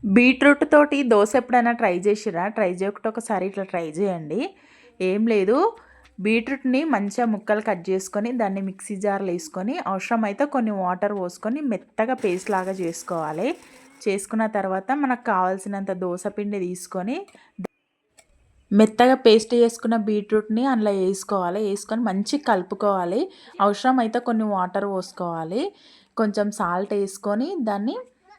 Beetroot తోటి దోశ ఎప్పుడైనా try చేసిరా? ట్రై చేయకుంటే ఒకసారి ఇట్లా ట్రై చేయండి. ఏం లేదు, బీట్రూట్‌ని మంచిగా ముక్కలు కట్ చేసుకొని దాన్ని మిక్సీ జార్‌లో వేసుకొని అవసరమైతే కొన్ని వాటర్ పోసుకొని మెత్తగా పేస్ట్ లాగా చేసుకోవాలి. చేసుకున్న తర్వాత మనకు కావాల్సినంత దోస పిండి తీసుకొని మెత్తగా పేస్ట్ చేసుకున్న బీట్రూట్‌ని అందులో వేసుకోవాలి. వేసుకొని మంచిగా కలుపుకోవాలి. అవసరమైతే కొన్ని వాటర్ పోసుకోవాలి. కొంచెం సాల్ట్ వేసుకొని దాన్ని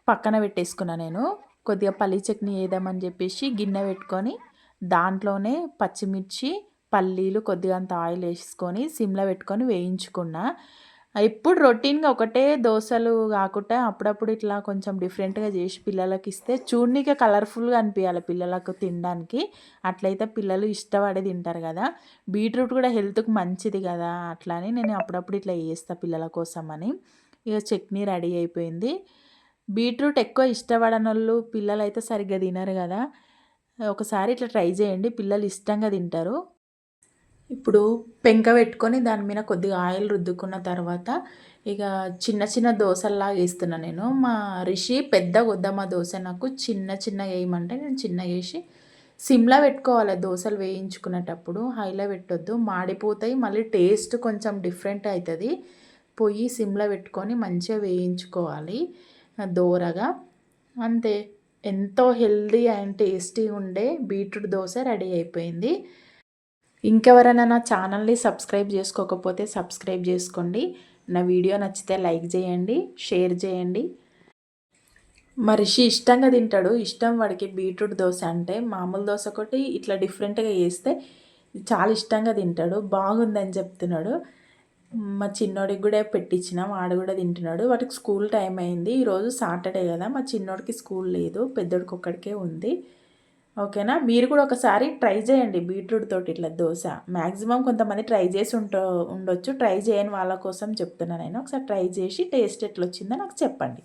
పక్కన పెట్టేసుకున్నా నేను. కొద్దిగా పల్లీ చట్నీ వేద్దామని చెప్పేసి గిన్నె పెట్టుకొని దాంట్లోనే పచ్చిమిర్చి, పల్లీలు, కొద్దిగా అంత ఆయిల్ వేసుకొని సిమ్లో పెట్టుకొని వేయించుకున్నా. ఎప్పుడు రొటీన్గా ఒకటే దోశలు కాకుండా అప్పుడప్పుడు ఇట్లా కొంచెం డిఫరెంట్గా చేసి పిల్లలకి ఇస్తే చూడనీకే కలర్ఫుల్గా అనిపించాలి పిల్లలకు తినడానికి. అట్లయితే పిల్లలు ఇష్టపడి తింటారు కదా. బీట్రూట్ కూడా హెల్త్కి మంచిది కదా, అట్లా అని నేను అప్పుడప్పుడు ఇట్లా చేస్తాను పిల్లల కోసం అని. ఇక చట్నీ రెడీ అయిపోయింది. బీట్రూట్ ఎక్కువ ఇష్టపడనోళ్ళు పిల్లలైతే సరిగ్గా తినరు కదా. ఒకసారి ఇట్లా ట్రై చేయండి, పిల్లలు ఇష్టంగా తింటారు. ఇప్పుడు పెంక పెట్టుకొని దాని మీద కొద్దిగా ఆయిల్ రుద్దుకున్న తర్వాత ఇక చిన్న చిన్న దోశల్లాగా వేస్తున్నా నేను. మా రిషి పెద్దగా వద్దమ్మా దోశ, నాకు చిన్న చిన్న వేయమంటే నేను చిన్న వేసి సిమ్లో పెట్టుకోవాలి. దోశలు వేయించుకునేటప్పుడు హైలో పెట్టొద్దు, మాడిపోతాయి. మళ్ళీ టేస్ట్ కొంచెం డిఫరెంట్ అవుతుంది. పొయ్యి సిమ్లో పెట్టుకొని మంచిగా వేయించుకోవాలి దోరగా. అంతే, ఎంతో హెల్దీ అండ్ టేస్టీ ఉండే బీట్రూట్ దోశ రెడీ అయిపోయింది. ఇంకెవరైనా నా ఛానల్ని సబ్స్క్రైబ్ చేసుకోకపోతే సబ్స్క్రైబ్ చేసుకోండి. నా వీడియో నచ్చితే లైక్ చేయండి, షేర్ చేయండి. మా రిషి ఇష్టంగా తింటాడు. ఇష్టం వాడికి బీట్రూట్ దోశ అంటే. మామూలు దోశ ఒకటి ఇట్లా డిఫరెంట్గా చేస్తే చాలా ఇష్టంగా తింటాడు. బాగుందని చెప్తున్నాడు. మా చిన్నోడికి కూడా పెట్టించిన, వాడు కూడా తింటున్నాడు. వాటికి స్కూల్ టైం అయింది. ఈరోజు సాటర్డే కదా, మా చిన్నోడికి స్కూల్ లేదు, పెద్దోడికి ఒక్కడికే ఉంది. ఓకేనా, మీరు కూడా ఒకసారి ట్రై చేయండి బీట్రూట్ తోటి ఇట్లా దోశ. మ్యాక్సిమం కొంతమంది ట్రై చేసి ఉండొచ్చు. ట్రై చేయని వాళ్ళ కోసం చెప్తున్నాను నేను. ఒకసారి ట్రై చేసి టేస్ట్ ఎట్లా వచ్చిందో నాకు చెప్పండి.